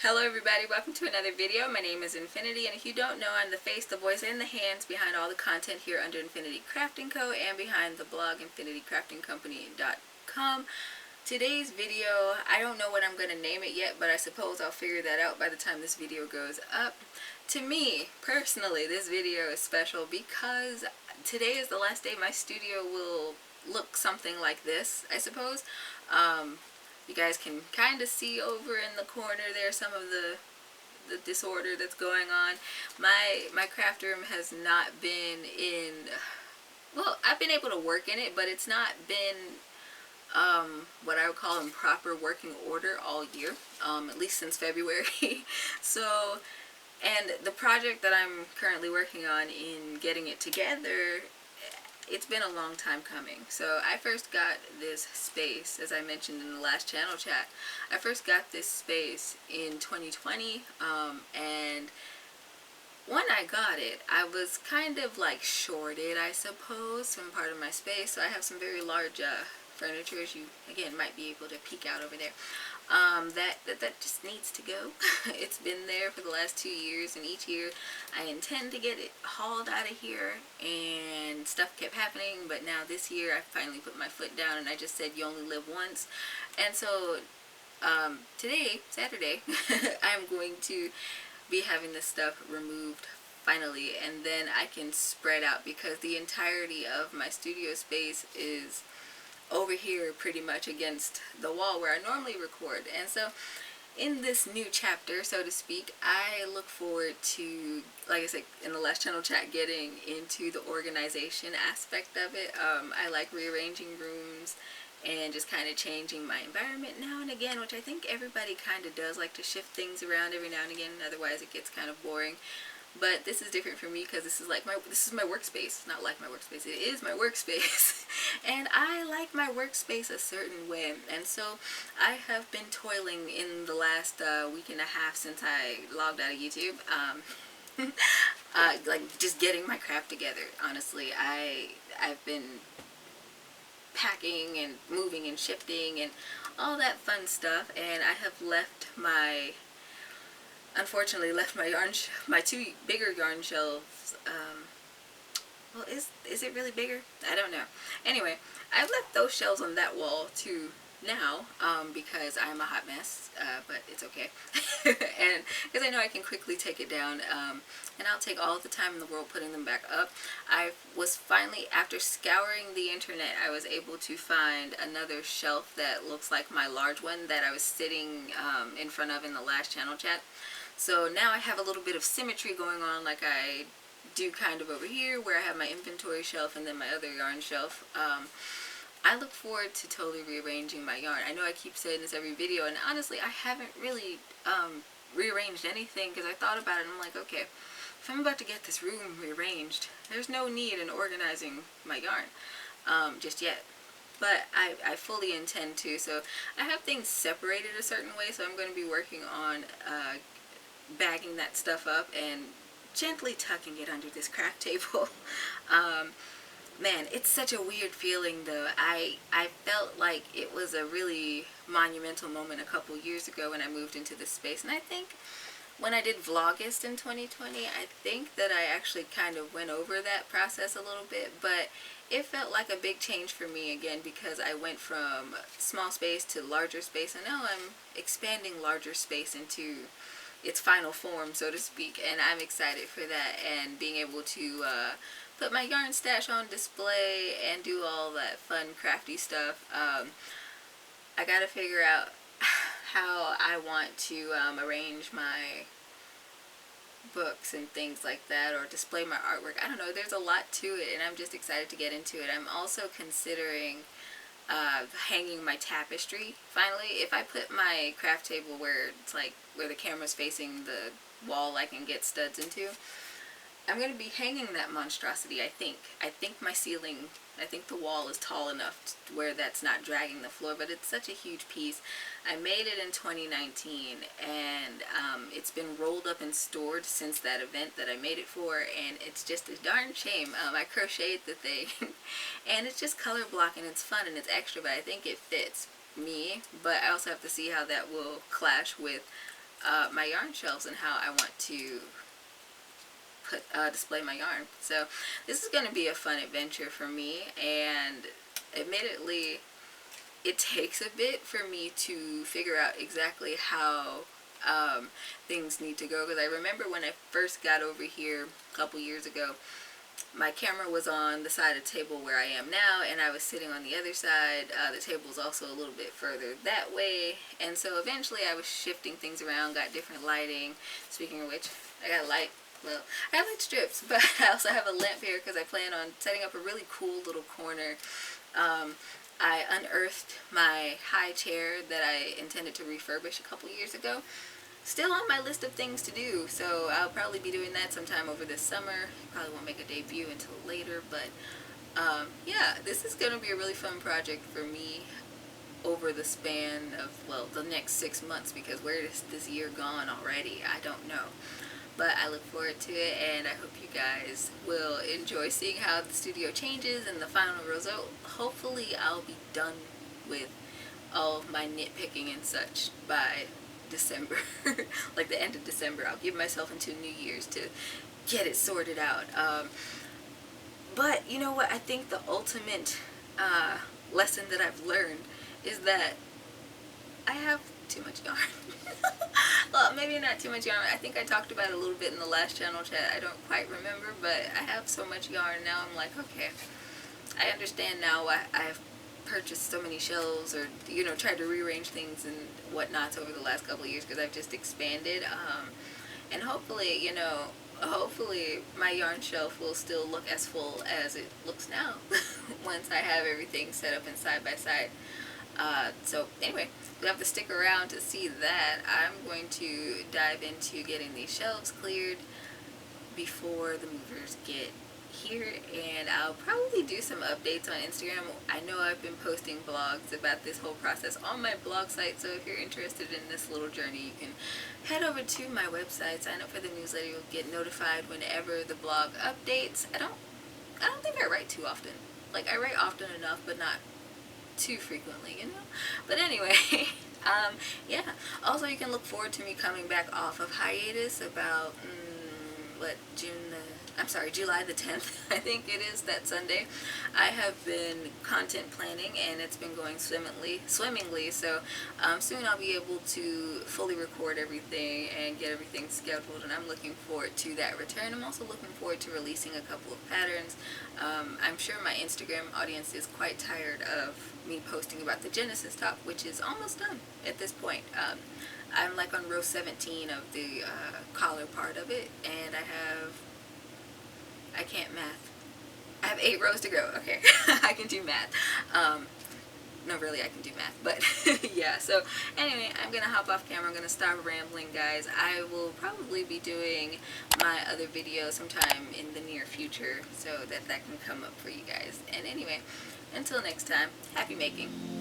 Hello everybody, welcome to another video. My name is Infiniti, and if you don't know, I'm the face, the voice, and the hands behind all the content here under Infiniti Crafting Co. and behind the blog InfinitiCraftingCompany.com. Today's video, I don't know what I'm going to name it yet, but I suppose I'll figure that out by the time this video goes up. To me, personally, this video is special because today is the last day my studio will look something like this, I suppose. You guys can kind of see over in the corner there some of the disorder that's going on. My craft room has not been in, well, I've been able to work in it, but it's not been what I would call in proper working order all year, at least since February. So, and the project that I'm currently working on in getting it together, it's been a long time coming. So I first got this space, as I mentioned in the last channel chat, I first got this space in 2020, and when I got it, I was kind of like shorted, I suppose, some part of my space. So I have some very large furniture, as you again might be able to peek out over there. That just needs to go. It's been there for the last 2 years, and each year I intend to get it hauled out of here, and stuff kept happening. But now this year I finally put my foot down, and I just said you only live once. And so today, Saturday, I'm going to be having this stuff removed finally, and then I can spread out, because the entirety of my studio space is over here pretty much against the wall where I normally record. And so in this new chapter, so to speak, I look forward to, like I said in the last channel chat, getting into the organization aspect of it. I like rearranging rooms and just kind of changing my environment now and again, which I think everybody kind of does, like to shift things around every now and again, otherwise it gets kind of boring. But this is different for me because this is my workspace. Not like my workspace, it is my workspace. And I like my workspace a certain way. And so I have been toiling in the last week and a half since I logged out of YouTube, like just getting my crap together. Honestly, I've been packing and moving and shifting and all that fun stuff, and I have unfortunately left my two bigger yarn shelves. Well, is it really bigger? I don't know. Anyway, I've left those shelves on that wall too now, because I'm a hot mess, but it's okay. And because I know I can quickly take it down, and I'll take all the time in the world putting them back up. I was finally, after scouring the internet, I was able to find another shelf that looks like my large one that I was sitting in front of in the last channel chat. So now I have a little bit of symmetry going on, like I do kind of over here, where I have my inventory shelf and then my other yarn shelf. I look forward to totally rearranging my yarn. I know I keep saying this every video, and honestly I haven't really rearranged anything, because I thought about it and I'm like, okay, if I'm about to get this room rearranged, there's no need in organizing my yarn just yet. But I fully intend to. So I have things separated a certain way, so I'm going to be working on bagging that stuff up and gently tucking it under this craft table. Man, it's such a weird feeling though. I felt like it was a really monumental moment a couple years ago when I moved into this space, and I think when I did Vlogust in 2020, I think that I actually kind of went over that process a little bit, but it felt like a big change for me again, because I went from small space to larger space, and now I'm expanding larger space into its final form, so to speak, and I'm excited for that, and being able to put my yarn stash on display and do all that fun crafty stuff. I gotta figure out how I want to arrange my books and things like that, or display my artwork. I don't know, there's a lot to it, and I'm just excited to get into it. I'm also considering hanging my tapestry finally. If I put my craft table where it's like where the camera's facing the wall I can get studs into, I'm going to be hanging that monstrosity. I think my ceiling, I think the wall is tall enough to where that's not dragging the floor, but it's such a huge piece. I made it in 2019, and it's been rolled up and stored since that event that I made it for, and it's just a darn shame. I crocheted the thing, and it's just color block, and it's fun and it's extra, but I think it fits me. But I also have to see how that will clash with my yarn shelves and how I want to put display my yarn. So this is going to be a fun adventure for me, and admittedly it takes a bit for me to figure out exactly how things need to go, because I remember when I first got over here a couple years ago, my camera was on the side of the table where I am now, and I was sitting on the other side. The table was also a little bit further that way, and so eventually I was shifting things around, got different lighting. Speaking of which, I got light. Well, I have light strips, but I also have a lamp here because I plan on setting up a really cool little corner. I unearthed my high chair that I intended to refurbish a couple years ago. Still on my list of things to do, so I'll probably be doing that sometime over this summer. Probably won't make a debut until later, but yeah, this is going to be a really fun project for me over the span of, well, the next 6 months, because where is this year gone already? I don't know. But I look forward to it, and I hope you guys will enjoy seeing how the studio changes and the final result. Hopefully I'll be done with all of my nitpicking and such by December. Like the end of December. I'll give myself until New Year's to get it sorted out. But you know what? I think the ultimate lesson that I've learned is that I have too much yarn. Well, maybe not too much yarn. I think I talked about it a little bit in the last channel chat. I don't quite remember, but I have so much yarn now. I'm like, okay, I understand now why I've purchased so many shelves, or you know, tried to rearrange things and whatnots over the last couple of years, because I've just expanded. And hopefully, you know, hopefully my yarn shelf will still look as full as it looks now once I have everything set up and side by side. So anyway, you have to stick around to see that. I'm going to dive into getting these shelves cleared before the movers get here, and I'll probably do some updates on Instagram. I know I've been posting blogs about this whole process on my blog site, so if you're interested in this little journey, you can head over to my website, sign up for the newsletter. You'll get notified whenever the blog updates. I don't think I write too often. Like, I write often enough, but not too frequently, you know. But anyway, yeah. Also, you can look forward to me coming back off of hiatus about July the 10th, I think it is, that Sunday. I have been content planning, and it's been going swimmingly, so soon I'll be able to fully record everything and get everything scheduled, and I'm looking forward to that return. I'm also looking forward to releasing a couple of patterns. I'm sure my Instagram audience is quite tired of me posting about the Genesis top, which is almost done at this point. I'm like on row 17 of the collar part of it, and I can't math. I have 8 rows to go. Okay, I can do math. No, really, I can do math, but yeah. So anyway, I'm gonna hop off camera. I'm gonna stop rambling, guys. I will probably be doing my other video sometime in the near future, so that can come up for you guys. And anyway, until next time, happy making.